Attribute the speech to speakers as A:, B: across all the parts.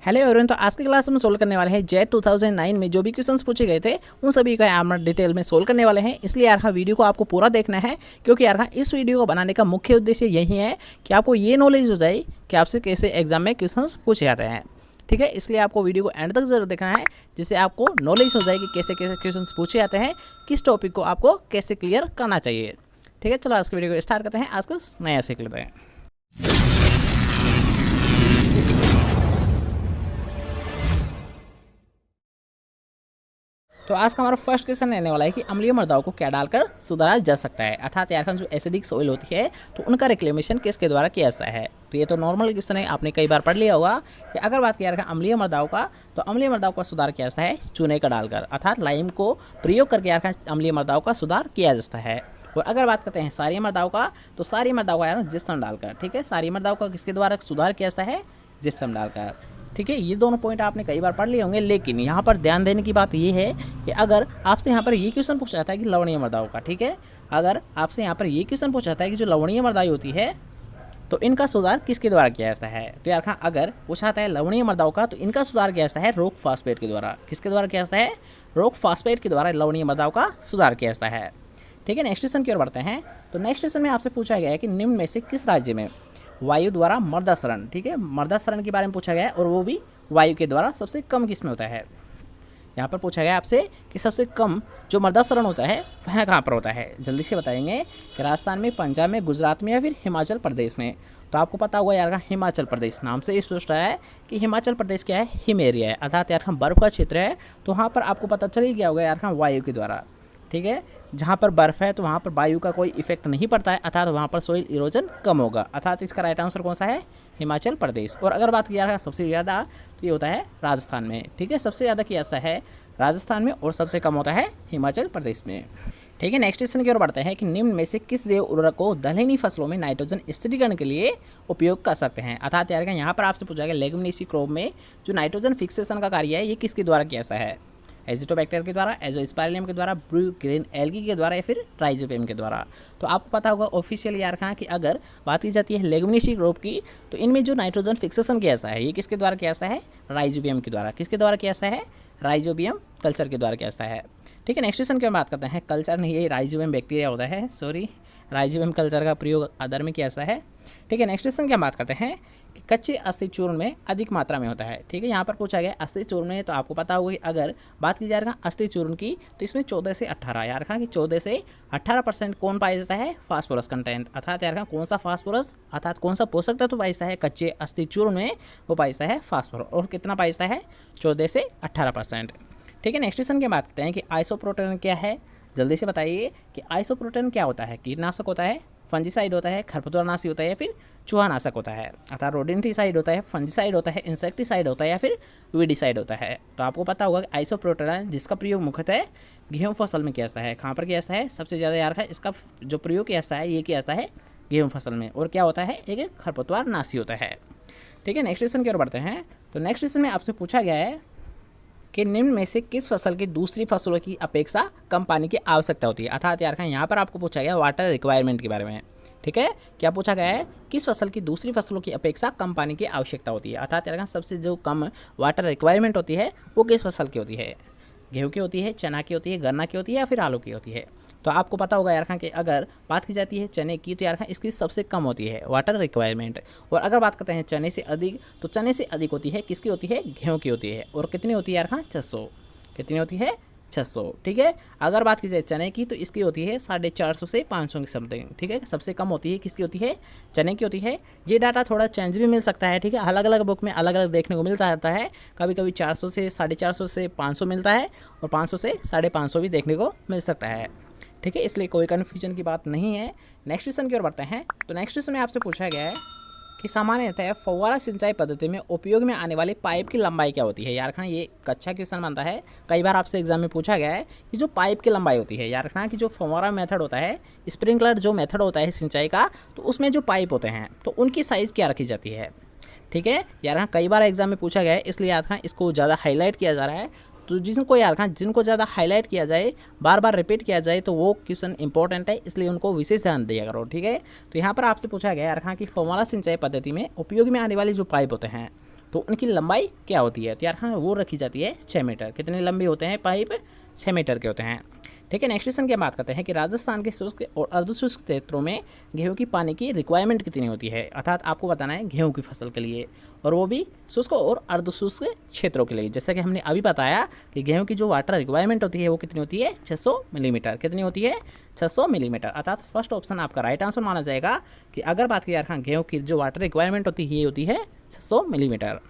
A: Hello everyone. तो आज की क्लास में सोल्व करने वाले हैं जेट 2009 में जो भी क्वेश्चंस पूछे गए थे उन सभी का हम डिटेल में सोल्व करने वाले हैं। इसलिए यार वीडियो को आपको पूरा देखना है, क्योंकि यार इस वीडियो को बनाने का मुख्य उद्देश्य यही है कि आपको ये नॉलेज हो जाए कि आपसे कैसे एग्जाम में क्वेश्चंस पूछे जाते हैं। ठीक है, इसलिए आपको वीडियो को एंड तक जरूर देखना है, जिससे आपको नॉलेज हो जाए कि कैसे कैसे क्वेश्चंस पूछे जाते हैं, किस टॉपिक को आपको कैसे क्लियर करना चाहिए। ठीक है, चलो आज की वीडियो को स्टार्ट करते हैं। आज को नया सीख लेते हैं। तो आज का हमारा फर्स्ट क्वेश्चन रहने वाला है कि अम्लीय मृदाओं को क्या डालकर सुधारा जा सकता है। अर्थात यार जो एसिडिक सॉइल होती है तो उनका रिक्लेमेशन किसके द्वारा किया जाता है। तो ये तो नॉर्मल क्वेश्चन है, आपने कई बार पढ़ लिया होगा कि अगर बात किया अम्लीय मृदाओं का, तो अम्लीय मृदाओं का सुधार किया जाता है चूने का डालकर, अर्थात लाइम को प्रयोग करके यार अम्लीय मृदाओं का सुधार किया जाता है। और अगर बात करते हैं सारी मृदाओं का, तो सारी मृदाओं का यार जिप्सम डालकर। ठीक है, सारी मृदाओं का किसके द्वारा सुधार किया जाता है, जिप्सम डालकर। ठीक है, ये दोनों पॉइंट आपने कई बार पढ़ लिए होंगे, लेकिन यहाँ पर ध्यान देने की बात ये है कि अगर आपसे यहाँ पर ये क्वेश्चन पूछा जाता है कि लवणीय मृदाओं का, ठीक है, अगर आपसे यहाँ पर ये क्वेश्चन पूछा जाता है कि जो लवणीय मृदाएं होती है तो इनका सुधार किसके द्वारा किया जाता है, तो यार अगर पूछा जाता है लवणीय मृदाओं का, तो इनका सुधार किया जाता है रॉक फॉस्फेट के द्वारा। किसके द्वारा किया जाता है, रॉक फॉस्फेट के द्वारा लवणीय मृदाओं का सुधार किया जाता है। ठीक है, नेक्स्ट क्वेश्चन की ओर बढ़ते हैं। तो नेक्स्ट क्वेश्चन में आपसे पूछा गया है कि निम्न में से किस राज्य में वायु द्वारा मर्दासरण, ठीक है, मर्दासरण के बारे में पूछा गया है, और वो भी वायु के द्वारा सबसे कम किस में होता है। यहाँ पर पूछा गया आपसे कि सबसे कम जो मर्दासरण होता है वह कहाँ पर होता है। जल्दी से बताएंगे कि राजस्थान में, पंजाब में, गुजरात में या फिर हिमाचल प्रदेश में। तो आपको पता होगा यार हिमाचल प्रदेश नाम से इस पूछ रहा है कि हिमाचल प्रदेश क्या है, हिम एरिया है, अर्थात यार बर्फ़ का क्षेत्र है। तो वहाँ पर आपको पता चल ही गया होगा यार वायु के द्वारा। ठीक है, जहाँ पर बर्फ़ है तो वहाँ पर वायु का कोई इफेक्ट नहीं पड़ता है, अर्थात वहाँ पर सोइल इरोजन कम होगा, अर्थात इसका राइट आंसर कौन सा है, हिमाचल प्रदेश। और अगर बात किया जाए सबसे ज़्यादा, तो ये होता है राजस्थान में। ठीक है, सबसे ज़्यादा किया जाता है राजस्थान में और सबसे कम होता है हिमाचल प्रदेश में। ठीक है, नेक्स्ट क्वेश्चन की ओर बढ़ते हैं कि निम्न में से किस जैव उर्वरक को दलहनी फसलों में नाइट्रोजन स्थिरीकरण के लिए उपयोग कर सकते हैं। अर्थात यार यहाँ पर आपसे पूछा गया लेगुमिनेसी क्रॉप में जो नाइट्रोजन फिक्सेशन का कार्य है ये किसके द्वारा किया जाता है, एजिटोबैक्टर के द्वारा, एजोस्पाइरलियम के द्वारा, ब्रू ग्रीन एल्गी के द्वारा या फिर राइजोबियम के द्वारा। तो आपको पता होगा ऑफिशियल यार कि अगर बात की जाती है लेगुमिनेसी क्रॉप की, तो इनमें जो नाइट्रोजन फिक्सेशन किया जाता है ये किसके द्वारा किया जाता है, राइजोबियम के द्वारा। किसके द्वारा किया जाता है, राइजोबियम कल्चर के द्वारा किया जाता है। ठीक है, नेक्स्ट क्वेश्चन की बात करते हैं। कल्चर नहीं, ये राइजोबियम बैक्टीरिया होता है, सॉरी, राइजोबियम कल्चर का प्रयोग अदर में किया जाता है। ठीक है, नेक्स्ट क्वेश्चन की बात करते हैं कि कच्चे अस्थि चूर्ण में अधिक मात्रा में होता है। ठीक है, यहाँ पर पूछा गया अस्थि चूर्ण में, तो आपको पता होगा कि अगर बात की जाए अस्थि चूर्ण की, तो इसमें 14 से 18 यार कि 14 से 18% कौन पाया जाता है, फास्फोरस कंटेंट। अर्थात यार कौन सा फास्फोरस, अर्थात कौन सा पोषक तत्व पाया जाता है कच्चे अस्थि चूर्ण में, वो पाया जाता है फास्फोरस। और कितना पाया जाता है, 14 से 18%। ठीक है, नेक्स्ट क्वेश्चन की बात करते हैं कि आइसोप्रोटेन क्या है। जल्दी से बताइए कि आइसोप्रोटेन क्या होता है। कीटनाशक होता है, फंजीसाइड होता है, खरपतवारनाशी होता है या फिर चूहानाशक होता है, अर्थात रोडेंटिसाइड होता है, फंजीसाइड होता है, इंसेक्टिसाइड होता है या फिर वीडिसाइड होता है। तो आपको पता होगा कि आइसोप्रोटेन जिसका प्रयोग मुख्यतः गेहूँ फसल में किया जाता है। कहाँ पर किया जाता है, सबसे ज़्यादा यार है इसका जो प्रयोग किया जाता है ये किया जाता है गेहूँ फसल में। और क्या होता है, एक खरपतवारनाशी होता है। ठीक है, नेक्स्ट क्वेश्चन की ओर बढ़ते हैं। तो नेक्स्ट क्वेश्चन में आपसे पूछा गया है कि निम्न में से किस फसल की दूसरी फसलों की अपेक्षा कम पानी की आवश्यकता होती है। अर्थात यार यहाँ पर आपको पूछा गया वाटर रिक्वायरमेंट के बारे में। ठीक है, क्या पूछा गया है, किस फसल की दूसरी फसलों की अपेक्षा कम पानी की आवश्यकता होती है। अर्थात यार सबसे जो कम वाटर रिक्वायरमेंट होती है वो किस फसल की होती है, गेहूँ की होती है, चना की होती है, गन्ना की होती है या फिर आलू की होती है। तो आपको पता होगा यार कि अगर बात की जाती है चने की, तो यार इसकी सबसे कम होती है वाटर रिक्वायरमेंट। और अगर बात करते हैं चने से अधिक, तो चने से अधिक होती है किसकी होती है, गेहूँ की होती है। और कितनी होती है यार 600, कितनी होती है, 600। ठीक है, अगर बात की जाए चने की, तो इसकी होती है 450 से 500 की समथिंग। ठीक है, सबसे कम होती है किसकी होती है, चने की होती है। ये डाटा थोड़ा चेंज भी मिल सकता है। ठीक है, अलग अलग बुक में अलग अलग देखने को मिलता रहता है, कभी कभी 400 से 450 से 500 मिलता है और 500 से 550 भी देखने को मिल सकता है। ठीक है, इसलिए कोई कन्फ्यूजन की बात नहीं है। नेक्स्ट क्वेश्चन की ओर बढ़ते हैं। तो नेक्स्ट क्वेश्चन में आपसे पूछा गया है कि सामान्यतः फव्वारा सिंचाई पद्धति में उपयोग में आने वाली पाइप की लंबाई क्या होती है। यार ये कच्चा क्वेश्चन बनता है, कई बार आपसे एग्जाम में पूछा गया है कि जो पाइप की लंबाई होती है यार कि जो फव्वारा मेथड होता है, स्प्रिंकलर जो मेथड होता है सिंचाई का, तो उसमें जो पाइप होते हैं तो उनकी साइज़ क्या रखी जाती है। ठीक है, यार कई बार एग्जाम में पूछा गया है, इसलिए यार इसको ज़्यादा हाईलाइट किया जा रहा है। तो जिनको यार जिनको ज़्यादा हाईलाइट किया जाए, बार बार रिपीट किया जाए, तो वो क्वेश्चन इंपॉर्टेंट है, इसलिए उनको विशेष ध्यान दिया करो। ठीक है, तो यहाँ पर आपसे पूछा गया यार कि फव्वारा सिंचाई पद्धति में उपयोग में आने वाले जो पाइप होते हैं तो उनकी लंबाई क्या होती है? तो यार हाँ वो रखी जाती है 6 मीटर। कितने लंबे होते हैं पाइप? 6 मीटर के होते हैं। ठीक है, नेक्स्ट क्वेश्चन की बात करते हैं कि राजस्थान के शुष्क और अर्धशुष्क क्षेत्रों में गेहूं की पानी की रिक्वायरमेंट कितनी होती है। अर्थात आपको बताना है गेहूं की फसल के लिए, और वो भी शुष्क और अर्धशुष्क क्षेत्रों के लिए। जैसा कि हमने अभी बताया कि गेहूं की जो वाटर रिक्वायरमेंट होती है वो कितनी होती है? 600 मिलीमीटर। कितनी होती है? 600 मिलीमीटर। अर्थात फर्स्ट ऑप्शन आपका राइट आंसर माना जाएगा कि अगर बात की यार गेहूं की जो वाटर रिक्वायरमेंट होती है ये होती है 600 मिलीमीटर।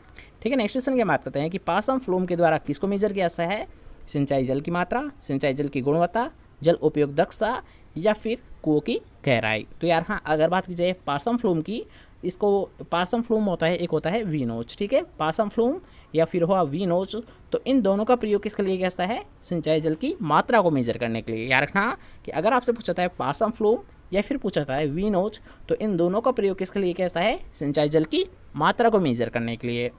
A: ठीक है, नेक्स्ट क्वेश्चन की बात करते हैं कि पार्सन फ्लूम के द्वारा किसको मेजर किया जाता है? सिंचाई जल की मात्रा, सिंचाई जल की गुणवत्ता, जल उपयोग दक्षता, या फिर कुओं की गहराई। तो यार हाँ अगर बात की जाए पार्सन फ्लूम की, इसको पार्सन फ्लूम होता है, एक होता है वी नोच। ठीक है, पार्सन फ्लूम या फिर हुआ वी नोच, तो इन दोनों का प्रयोग किसके लिए किया जाता है? सिंचाई जल की मात्रा को मेजर करने के लिए। याद रखना कि अगर आपसे पूछा जाता है पार्सन फ्लूम या फिर पूछा जाता है वी नोच, तो इन दोनों का प्रयोग किसके लिए किया जाता है? सिंचाई जल की मात्रा को मेजर करने के लिए।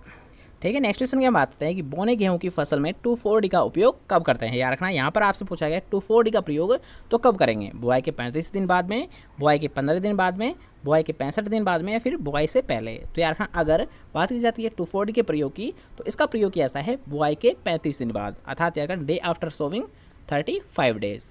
A: ठीक है, नेक्स्ट क्वेश्चन की बात करते हैं कि बोने गेहूं की फसल में 2,4-D का उपयोग कब करते हैं। याद रखना यहाँ पर आपसे पूछा गया 2,4-D का प्रयोग तो कब करेंगे? बुआई के 35 दिन बाद में, बुआई के 15 दिन बाद में, बुआई के 65 दिन बाद में, या फिर बुआई से पहले। तो यार हाँ अगर बात की जाती है 2,4-D के प्रयोग की, तो इसका प्रयोग किया जाता है बुआई के 35 दिन बाद, अर्थात यार डे आफ्टर सोविंग 35 डेज।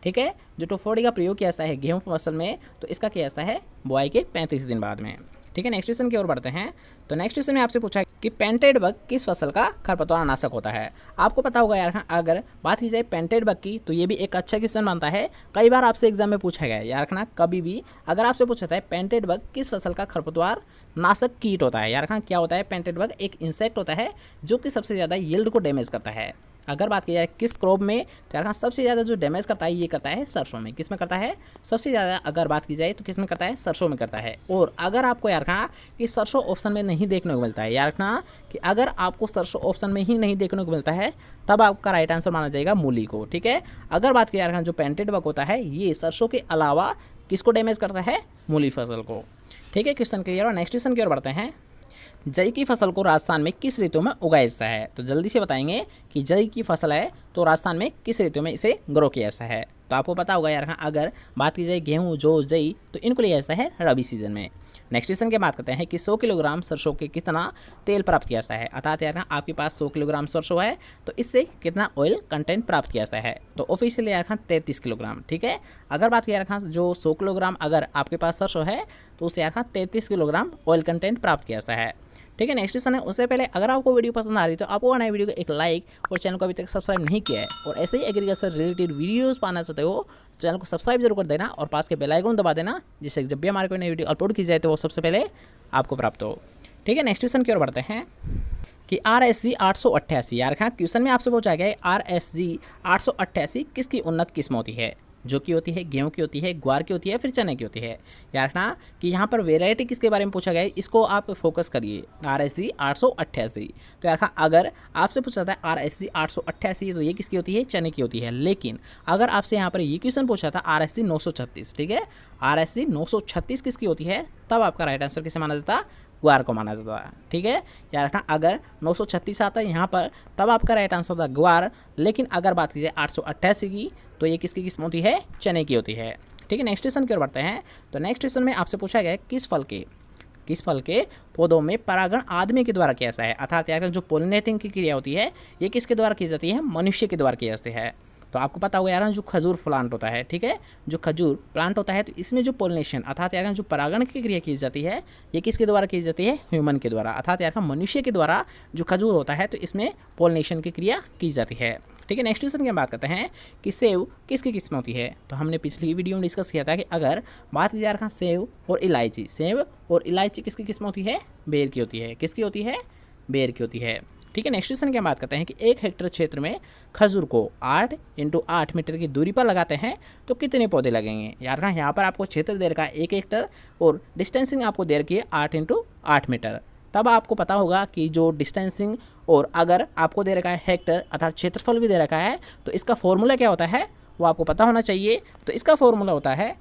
A: ठीक है, जो 2,4-D का प्रयोग किया जाता है गेहूँ फसल में, तो इसका किया जाता है बुआई के 35 दिन बाद में। ठीक है, नेक्स्ट क्वेश्चन की ओर बढ़ते हैं। तो नेक्स्ट क्वेश्चन में आपसे पूछा कि पेंटेड बग किस फसल का खरपतवार नाशक होता है। आपको पता होगा यार अगर बात की जाए पेंटेड बग की, तो ये भी एक अच्छा क्वेश्चन बनता है, कई बार आपसे एग्जाम में पूछा गया है। यार रखना कभी भी अगर आपसे पूछा है पेंटेड बग किस फसल का खरपतवार नाशक कीट होता है। यार रखना क्या होता है? पेंटेड बग एक इंसेक्ट होता है जो कि सबसे ज़्यादा यील्ड को डैमेज करता है। अगर बात की जाए किस क्रॉप में, तो यार सबसे ज़्यादा जो डैमेज करता है ये करता है सरसों में। किस में करता है? सबसे ज़्यादा अगर बात की जाए तो किस में करता है? सरसों में करता है। और अगर आपको यार रखना कि सरसों ऑप्शन में नहीं देखने को मिलता है, यार रखना कि अगर आपको सरसों ऑप्शन में ही नहीं देखने को मिलता है, तब आपका राइट आंसर माना जाएगा मूली को। ठीक है, अगर बात की यार रखना जो पेंटेड बग होता है ये सरसों के अलावा किसको डैमेज करता है? मूली फसल को। ठीक है, क्वेश्चन क्लियर। और नेक्स्ट क्वेश्चन की ओर बढ़ते हैं। जई की फसल को राजस्थान में किस ऋतु में उगाया जाता है? तो जल्दी से बताएंगे कि जई की फसल है तो राजस्थान में किस ऋतु में इसे ग्रो किया जाता है। तो आपको पता होगा यार हाँ अगर बात की जाए गेहूँ जो जई, तो इनको लिया जाता है रबी सीजन में। नेक्स्ट क्वेश्चन की बात करते हैं कि 100 किलोग्राम सरसों के कितना तेल प्राप्त किया जाता है। अर्थात यार आपके पास 100 किलोग्राम सरसों है तो इससे कितना ऑयल कंटेंट प्राप्त किया जाता है? तो ऑफिशियली यार 33 किलोग्राम। ठीक है, अगर बात किया यार जो 100 किलोग्राम अगर आपके पास सरसों है तो उससे यार 33 किलोग्राम ऑयल कंटेंट प्राप्त किया जाता है। ठीक है, नेक्स्ट क्वेश्चन है। उससे पहले अगर आपको वीडियो पसंद आ रही है तो आपको नए वीडियो को एक लाइक और चैनल को अभी तक सब्सक्राइब नहीं किया है और ऐसे ही एग्रीकल्चर रिलेटेड वीडियोस पाना चाहते हो चैनल को सब्सक्राइब जरूर कर देना और पास के बेल आइकन दबा देना, जिससे जब भी हमारे कोई नई वीडियो अपलोड की जाए तो वो सबसे पहले आपको प्राप्त हो। ठीक है, नेक्स्ट क्वेश्चन की ओर बढ़ते हैं कि RSG 888। यार क्वेश्चन में आपसे पूछा गया है RSG 888 किसकी उन्नत किस्म होती है? जो कि होती है गेहूं की होती है, ग्वार की होती है, फिर चने की होती है। याद रखना कि यहाँ पर वेराइटी किसके बारे में पूछा गया है, इसको आप फोकस करिए। RSG 888। तो यार अगर आपसे पूछा था RSG 888 तो ये किसकी होती है? चने की होती है। लेकिन अगर आपसे यहाँ पर ये क्वेश्चन पूछा था RSG 936, ठीक है, RSG 936 किसकी होती है, तब आपका राइट आंसर किसे माना जाता? ग्वार को माना जाता है। ठीक है, याद रखना अगर 936 आता है यहाँ पर तब आपका राइट आंसर होता है ग्वार। लेकिन अगर बात कीजिए 888 की तो ये किसकी किस्म होती है? चने की होती है। ठीक है, नेक्स्ट क्वेश्चन की ओर बढ़ते हैं। तो नेक्स्ट क्वेश्चन में आपसे पूछा गया है किस फल के पौधों में परागण आदमी के द्वारा किया जाता है। अर्थात यार जो पोलिनेटिंग की क्रिया होती है ये किसके द्वारा की जाती है? मनुष्य के द्वारा की जाती है। तो आपको पता होगा यार जो खजूर प्लांट होता है, ठीक है, जो खजूर प्लांट होता है तो इसमें जो पोलिनेशन अर्थात यार जो परागण की क्रिया की जाती है ये किसके द्वारा की जाती है? ह्यूमन के द्वारा, अर्थात यार मनुष्य के द्वारा जो खजूर होता है तो इसमें पोलिनेशन की क्रिया की जाती है। ठीक है, नेक्स्ट क्वेश्चन की बात करते हैं कि सेव किसकी किस्म होती है। तो हमने पिछली वीडियो में डिस्कस किया था कि अगर बात की जाए सेव और इलायची किसकी किस्म होती है? बेर की होती है। किसकी होती है? बेर की होती है। ठीक है, नेक्स्ट क्वेश्चन की बात करते हैं कि 1 हेक्टेयर क्षेत्र में खजूर को 8 × 8 मीटर की दूरी पर लगाते हैं तो कितने पौधे लगेंगे। यार यहाँ पर आपको क्षेत्र दे रखा है 1 हेक्टेयर और डिस्टेंसिंग आपको दे रखी है 8 × 8 मीटर। तब आपको पता होगा कि जो डिस्टेंसिंग और अगर आपको दे रखा है हेक्टर अर्थात क्षेत्रफल भी दे रखा है तो इसका फॉर्मूला क्या होता है वो आपको पता होना चाहिए। तो इसका फॉर्मूला होता है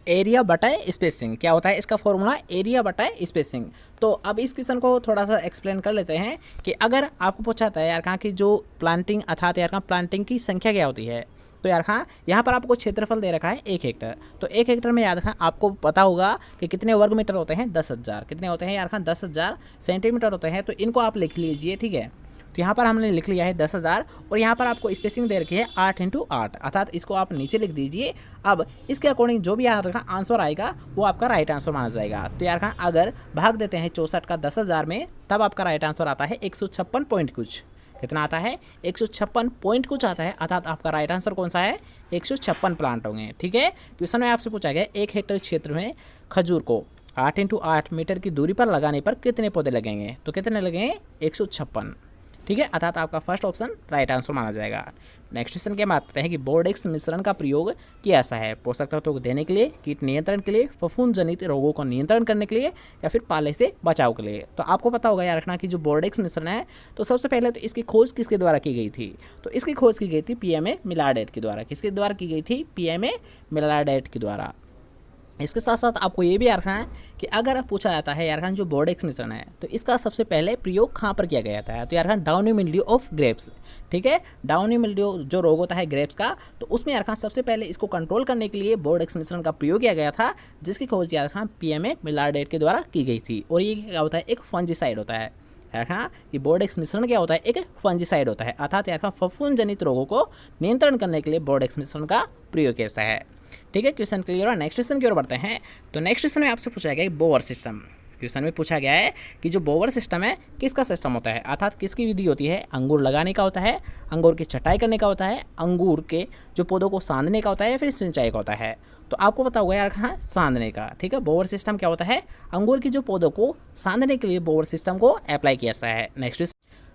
A: एरिया बटाए स्पेसिंग। क्या होता है इसका फॉर्मूला? एरिया बटाए स्पेसिंग। तो अब इस क्वेश्चन को थोड़ा सा एक्सप्लेन कर लेते हैं कि अगर आपको पूछा था यार कहाँ की जो प्लांटिंग अर्थात यार प्लांटिंग की संख्या क्या होती है, तो यार हाँ, यहाँ पर आपको क्षेत्रफल दे रखा है 1 हेक्टर। तो 1 हेक्टर में याद रखना, आपको पता होगा कि कितने वर्ग मीटर होते हैं, 10,000। कितने होते हैं यार हाँ, 10,000 सेंटीमीटर होते हैं। तो इनको आप लिख लीजिए, ठीक है। तो यहाँ पर हमने लिख लिया है 10,000, और यहाँ पर आपको स्पेसिंग दे रखी है 8x8, अर्थात इसको आप नीचे लिख दीजिए। अब इसके अकॉर्डिंग जो भी यार आंसर आएगा वो आपका राइट आंसर माना जाएगा। तो यार हाँ, अगर भाग देते हैं 64 का 10,000 में, तब आपका राइट आंसर आता है 156 पॉइंट कुछ। कितना आता है, 156 पॉइंट कुछ आता है, अर्थात आपका राइट आंसर कौन सा है, 156 प्लांट होंगे। ठीक है, क्वेश्चन में आपसे पूछा गया 1 हेक्टेयर क्षेत्र में खजूर को 8x8 मीटर की दूरी पर लगाने पर कितने पौधे लगेंगे। तो कितने लगेंगे, 156। ठीक है, अर्थात आपका फर्स्ट ऑप्शन राइट आंसर माना जाएगा। नेक्स्ट क्वेश्चन के बात करते हैं कि बोर्डेक्स मिश्रण का प्रयोग कैसा है, पोषक तत्वों को देने के लिए, कीट नियंत्रण के लिए, फफूंद जनित रोगों को नियंत्रण करने के लिए, या फिर पाले से बचाव के लिए। तो आपको पता होगा यार रखना कि जो बोर्डेक्स मिश्रण है, तो सबसे पहले तो इसकी खोज किसके द्वारा की गई थी। तो इसकी खोज की गई थी पीएमए मिलार्डेट के द्वारा। किसके द्वारा की गई थी, पीएमए मिलार्डेट के द्वारा। इसके साथ साथ आपको ये भी याद रखना है कि अगर पूछा जाता है यार जो बोर्डेक्स मिश्रण है, तो इसका सबसे पहले प्रयोग कहाँ पर किया गया था। तो यार डाउनी मिल्ड्यू ऑफ ग्रेप्स। ठीक है, डाउनी मिल्ड्यू जो रोग होता है ग्रेप्स का, तो उसमें यार सबसे पहले इसको कंट्रोल करने के लिए बोर्डेक्स मिश्रण का प्रयोग किया गया था, जिसकी खोज यार पीएमए मिलार्डेट के द्वारा की गई थी। और ये क्या होता है, एक फंजीसाइड होता है। यार कि बोर्डेक्स मिश्रण क्या होता है, एक फंजीसाइड होता है, अर्थात यार फफूंद जनित रोगों को नियंत्रण करने के लिए बोर्डेक्स मिश्रण का प्रयोग कैसा है। ठीक है, क्वेश्चन क्लियर है। नेक्स्ट क्वेश्चन की ओर बढ़ते हैं। तो नेक्स्ट क्वेश्चन में आपसे पूछा गया बोवर सिस्टम। क्वेश्चन में पूछा गया है कि जो बोवर सिस्टम है किसका सिस्टम होता है, अर्थात किसकी विधि होती है। अंगूर लगाने का होता है, अंगूर की छटाई करने का होता है, अंगूर के जो पौधों को सांधने का होता है, या फिर सिंचाई का होता है। तो आपको पता होगा यार हाँ, सांधने का। ठीक है, बोवर सिस्टम क्या होता है, अंगूर की जो पौधों को सांधने के लिए बोवर सिस्टम को अप्लाई किया जाता है।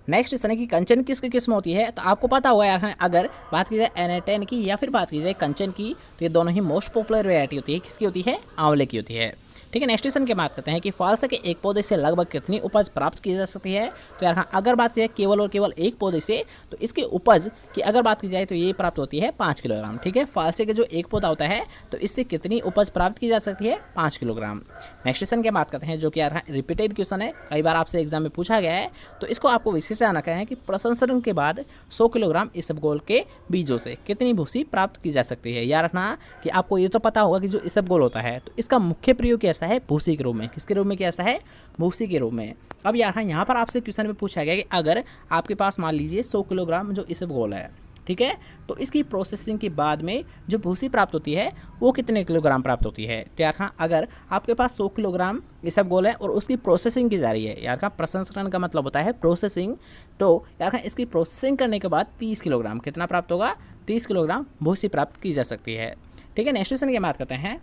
A: नेक्स्ट इस तरह की कंचन किसकी किस्म होती है। तो आपको पता होगा यार अगर बात की जाए एनेटेन की या फिर बात की जाए कंचन की, तो ये दोनों ही मोस्ट पॉपुलर वैरायटी होती है। किसकी होती है, आंवले की होती है। ठीक है, नेक्स्ट क्वेश्चन की बात करते हैं कि फालसा के एक पौधे से लगभग कितनी उपज प्राप्त की जा सकती है। तो यार अगर बात की जाए केवल और केवल एक पौधे से, तो इसकी उपज की अगर बात की जाए तो ये प्राप्त होती है 5 किलोग्राम। ठीक है, फालसे के जो एक पौधा होता है, तो इससे कितनी उपज प्राप्त की जा सकती है, 5 किलोग्राम। नेक्स्ट क्वेश्चन की बात करते हैं जो कि यार रिपीटेड क्वेश्चन है, कई बार आपसे एग्जाम में पूछा गया है। तो इसको आपको विशेष से आना है कि प्रसंस्करण के बाद 100 किलोग्राम इसबगोल के बीजों से कितनी भूसी प्राप्त की जा सकती है। याद रखना कि आपको ये तो पता होगा कि जो इसबगोल होता है, तो इसका मुख्य प्रयोग कैसा है, भूसी के रूप में। किसके रूप में कैसा है, भूसी के रूप में। अब यार यहाँ पर आपसे क्वेश्चन में पूछा गया कि अगर आपके पास मान लीजिए 100 किलोग्राम जो इसबगोल है, ठीक है, तो इसकी प्रोसेसिंग के बाद में जो भूसी प्राप्त होती है वो कितने किलोग्राम प्राप्त होती है। तो यार हाँ, अगर आपके पास 100 किलोग्राम इसबगोल है और उसकी प्रोसेसिंग की जा रही है, यार हाँ प्रसंस्करण का मतलब होता है प्रोसेसिंग, तो यार हाँ इसकी प्रोसेसिंग करने के बाद 30 किलोग्राम कितना प्राप्त होगा, 30 किलोग्राम भूसी प्राप्त की जा सकती है। ठीक है, नेक्स्ट क्वेश्चन की बात करते हैं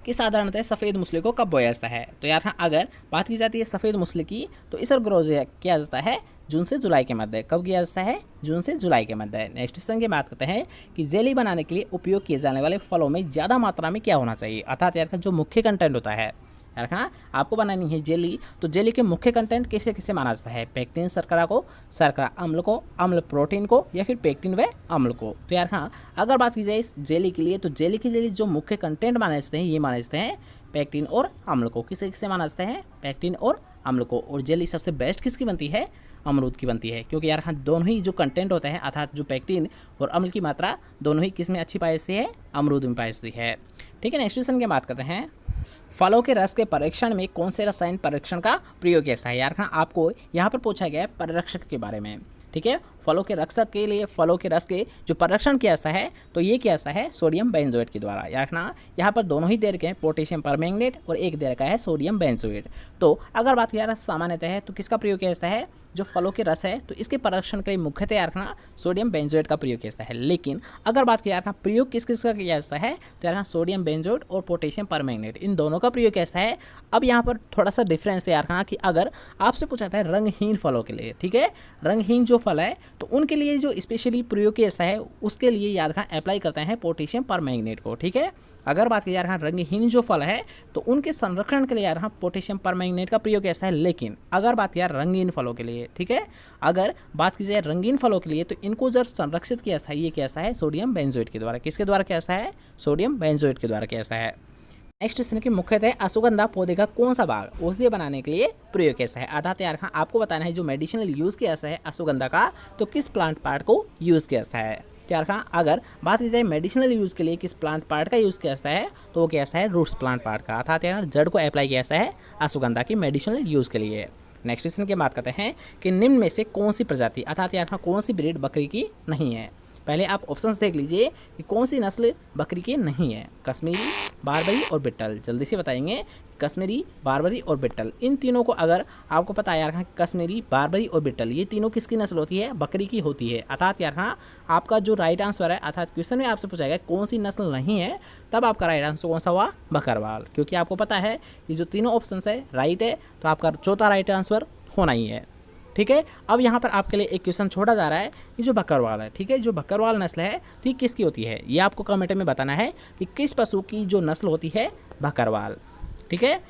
A: कि साधारणतः सफ़ेद मूसली को कब बोया जाता है। तो यार हाँ, अगर बात की जाती है सफ़ेद मूसली की, तो इसे ग्रो किया जाता है जून से जुलाई के मध्य। कब किया जाता है, जून से जुलाई के मध्य। नेक्स्ट क्वेश्चन की बात करते हैं कि जेली बनाने के लिए उपयोग किए जाने वाले फलों में ज़्यादा मात्रा में क्या होना चाहिए, अर्थात यार जो मुख्य कंटेंट होता है। यार हाँ, आपको बनानी है जेली, तो जेली के मुख्य कंटेंट किसे किसे माना जाता है, पेक्टिन शर्करा को, शर्करा अम्ल को, अम्ल प्रोटीन को, या फिर पेक्टिन व अम्ल को। तो यार हाँ, अगर बात की जाए जेली के लिए, तो जेली के लिए जो मुख्य कंटेंट माने जाते हैं, ये माने जाते हैं पेक्टिन और अम्ल को। किसे किसे माना जाता है, पेक्टिन और अम्ल को। और जेली सबसे बेस्ट किसकी बनती है, अमरूद की बनती है, क्योंकि यार हाँ दोनों ही जो कंटेंट होते हैं, अर्थात जो पेक्टिन और अम्ल की मात्रा दोनों ही किस में अच्छी पाई जाती है, अमरूद में पाई जाती है। ठीक है, नेक्स्ट क्वेश्चन की बात करते हैं फलों के रस के परीक्षण में कौन से रसायन परीक्षण का प्रयोग कैसा है। यार हाँ, आपको यहाँ पर पूछा गया है परीक्षक के बारे में। ठीक है, फलों के रक्षक के लिए फलों के रस के जो परीक्षण किया जाता है, तो ये किया जाता है सोडियम बेंजोएट के द्वारा। यार ना, यहाँ पर दोनों ही दे रखे हैं, पोटेशियम परमैंगनेट और एक दे रखा है सोडियम बेंजोएट। तो अगर बात किया सामान्यतः है, तो किसका प्रयोग किया जाता है, जो फलों के रस है, तो इसके परीक्षण के लिए मुख्यतः यार ना सोडियम बेंजोएट का प्रयोग किया जाता है। लेकिन अगर बात किया यार प्रयोग किस किस का किया जाता है, तो यार सोडियम बेंजोएट और पोटेशियम परमैंगनेट, इन दोनों का प्रयोग कैसा है। अब यहाँ पर थोड़ा सा डिफरेंस है यार ना, कि अगर आपसे पूछा जाता है रंगहीन फलों के लिए, ठीक है, रंगहीन जो फल है, तो उनके लिए जो स्पेशली प्रयोग किया जाता है, उसके लिए याद रखना अप्लाई करते हैं पोटेशियम परमैंगनेट को। ठीक है, अगर बात की जा रहा है रंगहीन जो फल है, तो उनके संरक्षण के लिए यार पोटेशियम परमैंगनेट का प्रयोग कैसा है। लेकिन अगर बात किया रंगीन फलों के लिए, ठीक है, अगर बात की जाए रंगीन फलों के लिए, तो इनको जब संरक्षित किया जाता है, ये कैसा है, सोडियम बेंजोएट के द्वारा। किसके द्वारा किया जाता है, सोडियम बेंजोएट के द्वारा किया जाता है। नेक्स्ट क्वेश्चन की मुख्यतः अश्वगंधा पौधे का कौन सा भाग औषधि बनाने के लिए प्रयोग कैसा है। आधा तैयार हाँ, आपको बताना है जो मेडिसिनल यूज़ किया जाता है अश्वगंधा का, तो किस प्लांट पार्ट को यूज़ किया जाता है। तो यार हाँ अगर बात की जाए मेडिसिनल यूज़ के लिए किस प्लांट पार्ट का यूज़ किया जाता है तो वो किया जाता है रूट्स प्लांट पार्ट का, अर्थात यार जड़ को अप्लाई किया जाता है अश्वगंधा की मेडिसिनल यूज़ के लिए। नेक्स्ट क्वेश्चन की बात करते हैं कि निम्न में से कौन सी प्रजाति अर्थात यार हाँ कौन सी ब्रीड बकरी की नहीं है। पहले आप ऑप्शंस देख लीजिए कि कौन सी नस्ल बकरी की नहीं है। कश्मीरी, बारबरी और बिट्टल। जल्दी से बताएंगे कश्मीरी, बारबरी और बिट्टल। इन तीनों को अगर आपको पता है यार हाँ कश्मीरी, बारबरी और बिट्टल ये तीनों किसकी नस्ल होती है, बकरी की होती है। अर्थात यार हाँ आपका जो राइट आंसर है, अर्थात क्वेश्चन में आपसे पूछा गया कौन सी नस्ल नहीं है, तब आपका राइट आंसर कौन सा हुआ, बकरवाल। क्योंकि आपको पता है कि जो तीनों ऑप्शन है राइट है, तो आपका चौथा राइट आंसर होना ही है। ठीक है, अब यहाँ पर आपके लिए एक क्वेश्चन छोड़ा जा रहा है कि जो बकरवाल है, ठीक है, जो बकरवाल नस्ल है तो ये किसकी होती है, ये आपको कमेंट में बताना है कि किस पशु की जो नस्ल होती है बकरवाल। ठीक है,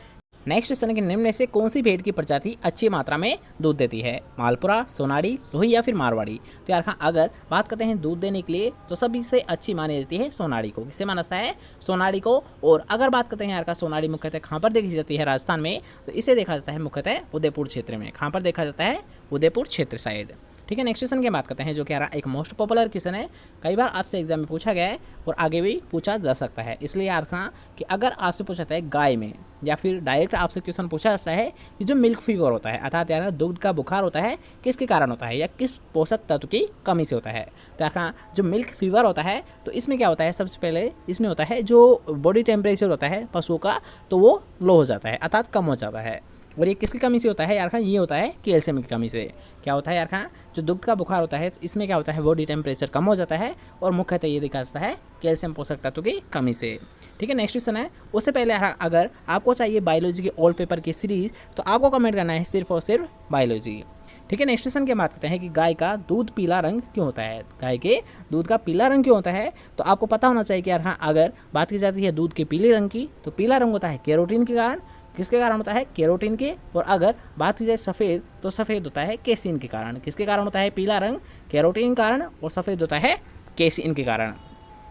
A: नेक्स्ट क्वेश्चन है कि निम्न में से कौन सी भेड़ की प्रजाति अच्छी मात्रा में दूध देती है, मालपुरा, सोनाड़ी, लोही या फिर मारवाड़ी। तो यार हाँ अगर बात करते हैं दूध देने के लिए तो सभी से अच्छी मानी जाती है सोनाड़ी को। किसे माना जाता है, सोनाड़ी को। और अगर बात करते हैं यार का सोनाड़ी मुख्यतः कहाँ पर देखी जाती है, राजस्थान में, तो इसे देखा जाता है मुख्यतः उदयपुर क्षेत्र में। कहाँ पर देखा जाता है, उदयपुर क्षेत्र साइड। ठीक है, नेक्स्ट क्वेश्चन की बात करते हैं जो कि यार एक मोस्ट पॉपुलर क्वेश्चन है, कई बार आपसे एग्जाम में पूछा गया है और आगे भी पूछा जा सकता है। इसलिए याद रखना कि अगर आपसे पूछा जाता है गाय में या फिर डायरेक्ट आपसे क्वेश्चन पूछा जाता है कि जो मिल्क फीवर होता है, अर्थात यार दुग्ध का बुखार होता है, किसके कारण होता है या किस पोषक तत्व की कमी से होता है। तो यार जो मिल्क फीवर होता है तो इसमें क्या होता है, सबसे पहले इसमें होता है जो बॉडी टेम्परेचर होता है पशुओं का, तो वो लो हो जाता है, अर्थात कम हो जाता है। और ये किसकी कमी से होता है यार खां, ये होता है कैल्शियम की कमी से। क्या होता है यार खां, जो दुग्ध का बुखार होता है तो इसमें क्या होता है, बॉडी टेम्परेचर कम हो जाता है और मुख्यतः ये दिखा जाता है कैल्शियम पोषक तत्व की कमी से। ठीक है, नेक्स्ट क्वेश्चन है, उससे पहले अगर आपको चाहिए बायोलॉजी के ऑल पेपर की सीरीज तो आपको कमेंट करना है सिर्फ और सिर्फ बायोलॉजी। ठीक है, नेक्स्ट क्वेश्चन की बात करते हैं कि गाय का दूध पीला रंग क्यों होता है। गाय के दूध का पीला रंग क्यों होता है, तो आपको पता होना चाहिए कि यार हाँ अगर बात की जाती है दूध के पीले रंग की तो पीला रंग होता है कैरोटीन के कारण। किसके कारण होता है, कैरोटीन के। और अगर बात की जाए सफ़ेद तो सफ़ेद होता है केसीन के कारण। किसके कारण होता है पीला रंग, कैरोटीन के कारण, और सफ़ेद होता है केसीन के कारण।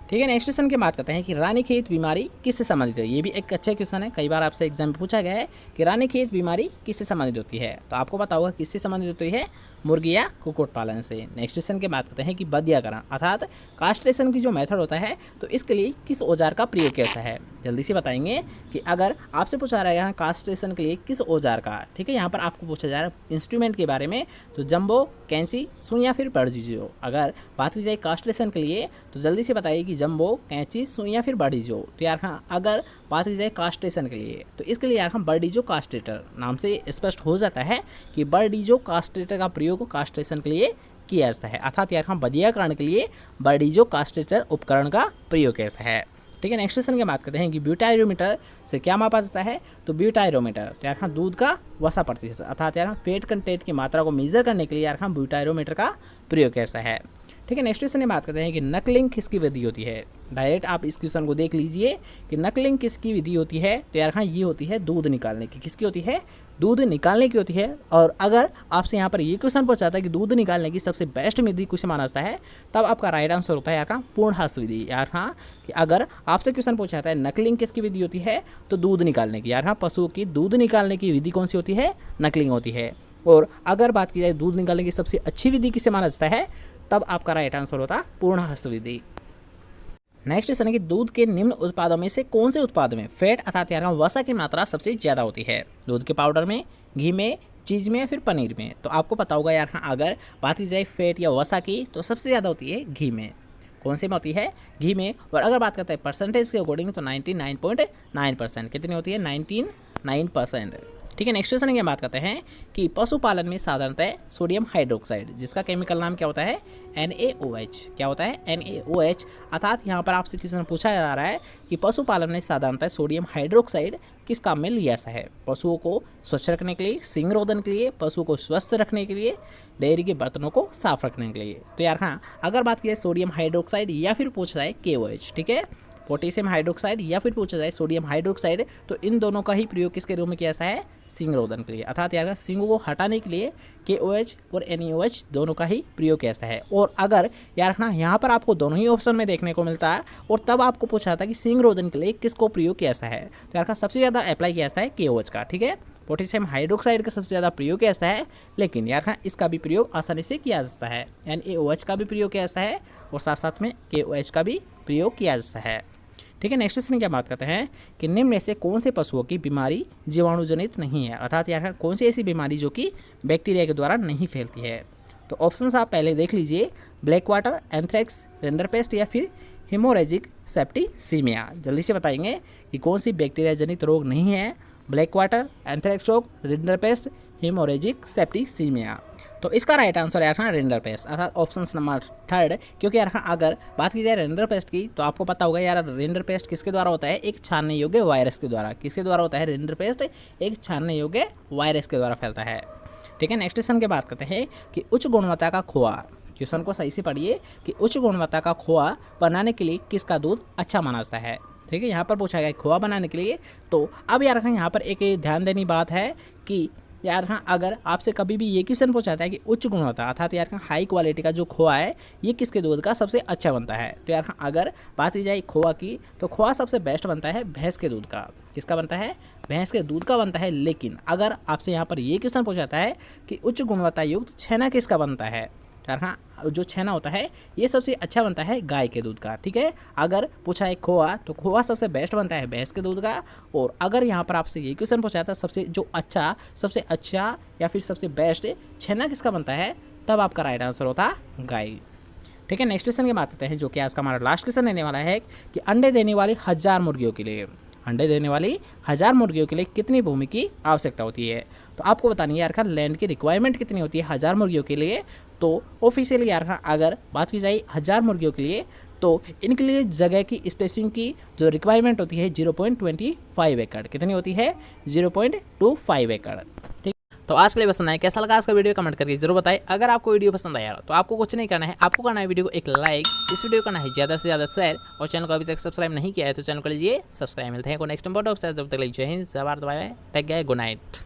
A: ठीक है, नेक्स्ट क्वेश्चन की बात करते हैं कि रानीखेत बीमारी किससे संबंधित है। ये भी एक अच्छा क्वेश्चन है, कई बार आपसे एग्जाम में पूछा गया है कि रानीखेत बीमारी किससे संबंधित होती है, तो आपको पता होगा किससे संबंधित होती है, मुर्गी या कुक्कुट पालन से। नेक्स्ट क्वेश्चन की बात करते हैं कि बधियाकरण अर्थात कास्ट्रेशन की जो मेथड होता है तो इसके लिए किस औजार का प्रयोग किया जाता है। जल्दी से बताएंगे कि अगर आपसे पूछा रहा है यहाँ कास्ट्रेशन के लिए किस औजार का। ठीक है, यहाँ पर आपको पूछा जा रहा है इंस्ट्रूमेंट के बारे में, तो जंबो, कैंची, सुई या फिर बर्जीजो। अगर बात की जाए कास्ट्रेशन के लिए तो जल्दी से बताइए कि जंबो, कैंची, सुई या फिर बर्डीजो। तो यार हाँ अगर बात की जाए कास्ट्रेशन के लिए तो इसके लिए यार हम बर्डीजो कास्ट्रेटर नाम से स्पष्ट हो जाता है कि बर्डीजो कास्ट्रेटर का प्रयोग कास्ट्रेशन के लिए किया जाता है, अर्थात यार हम बधियाकरण के लिए बर्डीजो कास्ट्रेटर उपकरण का प्रयोग किया जाता है। ठीक है, नेक्स्ट क्वेश्चन की बात करते हैं कि ब्यूटाइरोमीटर से क्या मापा जाता है, तो ब्यूटाइरोमीटर तो यार हम दूध का वसा प्रतिशत अर्थात यार हम फैट कंटेंट की मात्रा को मेजर करने के लिए यार हम ब्यूटाइरोमीटर का प्रयोग कैसा है। ठीक है, नेक्स्ट क्वेश्चन की बात करते हैं कि नकलिंग किसकी विधि होती है। डायरेक्ट आप इस क्वेश्चन को देख लीजिए कि नकलिंग किसकी विधि होती है, तो यार हाँ ये होती है दूध निकालने की। किसकी होती है, दूध निकालने की होती है। और अगर आपसे यहाँ पर ये क्वेश्चन पूछा था कि दूध निकालने की सबसे बेस्ट विधि कुछ माना जाता है, तब आपका राइट आंसर होता है यार हाँ पूर्णहास विधि। यार हाँ कि अगर आपसे क्वेश्चन पूछा जाता है नकलिंग किसकी विधि होती है, तो दूध निकालने की। यार हाँ पशुओं की दूध निकालने की विधि कौन सी होती है, नकलिंग होती है। और अगर बात की जाए दूध निकालने की सबसे अच्छी विधि किसे माना जाता है, तब आपका राइट आंसर होता पूर्णहस्त विधि। नेक्स्ट क्वेश्चन है कि दूध के निम्न उत्पादों में से कौन से उत्पाद में फैट अर्थात यार वसा की मात्रा सबसे ज़्यादा होती है। दूध के पाउडर में, घी में, चीज़ में या फिर पनीर में। तो आपको पता होगा यार हाँ अगर बात की जाए फैट या वसा की तो सबसे ज़्यादा होती है घी में। कौन से में होती है, घी में। और अगर बात करते हैं परसेंटेज के अकॉर्डिंग तो 99.9%। कितनी होती है, 99%। ठीक है, नेक्स्ट क्वेश्चन की बात करते हैं कि पशुपालन में साधारणतः सोडियम हाइड्रोक्साइड जिसका केमिकल नाम क्या होता है, NaOH। क्या होता है, NaOH। अर्थात यहाँ पर आपसे क्वेश्चन पूछा जा रहा है कि पशुपालन में साधारणतः सोडियम हाइड्रोक्साइड किस काम में लिया जाता है। पशुओं को स्वच्छ रखने के लिए, सिंगरोधन के लिए, पशुओं को स्वस्थ रखने के लिए, डेयरी के बर्तनों को साफ रखने के लिए। तो यार हाँ अगर बात की जाए सोडियम हाइड्रोक्साइड या फिर पूछा जाए KOH, ठीक है, पोटेशियम हाइड्रोक्साइड या फिर पूछा जाए सोडियम हाइड्रोक्साइड, तो इन दोनों का ही प्रयोग किसके रूप में किया जाता है, सिंगरोधन के लिए। अर्थात यार सिंगों को हटाने के लिए KOH और NaOH दोनों का ही प्रयोग किया जाता है। और अगर यार ना यहाँ पर आपको दोनों ही ऑप्शन में देखने को मिलता है और तब आपको पूछा था कि सिंगरोधन के लिए किसको प्रयोग किया जाता है, तो यार का सबसे ज़्यादा अप्लाई किया जाता है KOH का। ठीक है, पोटेशियम हाइड्रोक्साइड का सबसे ज़्यादा प्रयोग किया जाता है, लेकिन यार हाँ इसका भी प्रयोग आसानी से किया जा सकता है। NaOH का भी प्रयोग किया जाता है और साथ साथ में KOH का भी प्रयोग किया जाता है। ठीक है, नेक्स्ट क्वेश्चन क्या बात करते हैं कि निम्न में से कौन से पशुओं की बीमारी जीवाणुजनित नहीं है, अर्थात यार कौन सी ऐसी बीमारी जो कि बैक्टीरिया के द्वारा नहीं फैलती है। तो ऑप्शंस आप पहले देख लीजिए, ब्लैक वाटर, एंथ्रेक्स, रिंडरपेस्ट या फिर हेमोरेजिक सेप्टिसीमिया। जल्दी से बताएंगे कि कौन सी बैक्टीरिया जनित रोग नहीं है, ब्लैक वाटर, एंथ्रेक्स रोग, रिंडरपेस्ट, हेमोरेजिक सेप्टिसीमिया। तो इसका राइट आंसर है रिंडरपेस्ट, अर्थात ऑप्शन नंबर 3, क्योंकि यार अगर बात की जाए रिंडरपेस्ट की तो आपको पता होगा यार रिंडरपेस्ट किसके द्वारा होता है, एक छानने योग्य वायरस के द्वारा। किसके द्वारा होता है रिंडरपेस्ट, एक छानने योग्य वायरस के द्वारा फैलता है। ठीक है, नेक्स्ट क्वेश्चन की बात करते हैं कि उच्च गुणवत्ता का खोआ, क्वेश्चन को सही से पढ़िए कि उच्च गुणवत्ता का खोआ बनाने के लिए किसका दूध अच्छा माना जाता है। ठीक है, यहाँ पर पूछा गया खोआ बनाने के लिए। तो अब यार यहाँ पर एक ध्यान देनी बात है कि यार हाँ अगर आपसे कभी भी ये क्वेश्चन पूछाता है कि उच्च गुणवत्ता अर्थात यार हाई क्वालिटी का जो खोआ है ये किसके दूध का सबसे अच्छा बनता है, तो यार हाँ अगर बात की जाए खोआ की तो खोआ सबसे बेस्ट बनता है भैंस के दूध का। किसका बनता है, भैंस के दूध का बनता है। लेकिन अगर आपसे यहाँ पर ये क्वेश्चन पूछाता है कि उच्च गुणवत्ता युक्त छेना किसका बनता है, यार हाँ जो छेना होता है ये सबसे अच्छा बनता है गाय के दूध का। ठीक है, अगर पूछा है खोआ तो खोआ सबसे बेस्ट बनता है भैंस के दूध का। और अगर यहाँ पर आपसे ये क्वेश्चन पूछा था सबसे अच्छा या फिर सबसे बेस्ट छेना किसका बनता है, तब आपका राइट आंसर होता गाय। ठीक है, नेक्स्ट क्वेश्चन की बात करते हैं जो कि आज का हमारा लास्ट क्वेश्चन रहने वाला है कि अंडे देने वाली 1000 मुर्गियों के लिए, अंडे देने वाली 1000 मुर्गियों के लिए कितनी भूमि की आवश्यकता होती है। तो आपको बतानी है यार लैंड की रिक्वायरमेंट कितनी होती है 1000 मुर्गियों के लिए। तो ऑफिशियली यार अगर बात की जाए 1000 मुर्गियों के लिए तो इनके लिए जगह की स्पेसिंग की जो रिक्वायरमेंट होती है 0.25 एकड़। कितनी होती है, 0.25 एकड़। ठीक, तो आज के लिए पसंद आए, कैसा लगा आज का वीडियो कमेंट करके जरूर बताएं। अगर आपको वीडियो पसंद आया तो आपको कुछ नहीं करना है, आपको करना है वीडियो को एक लाइक, इस वीडियो को करना है ज़्यादा से ज़्यादा शेयर, और चैनल को अभी तक सब्सक्राइब नहीं किया है तो चैनल को लीजिए सब्सक्राइब। मिलते हैं को नेक्स्ट इंपॉर्टेंट, जब तक जय हिंद, जय Bharat, bye bye, take care, good night.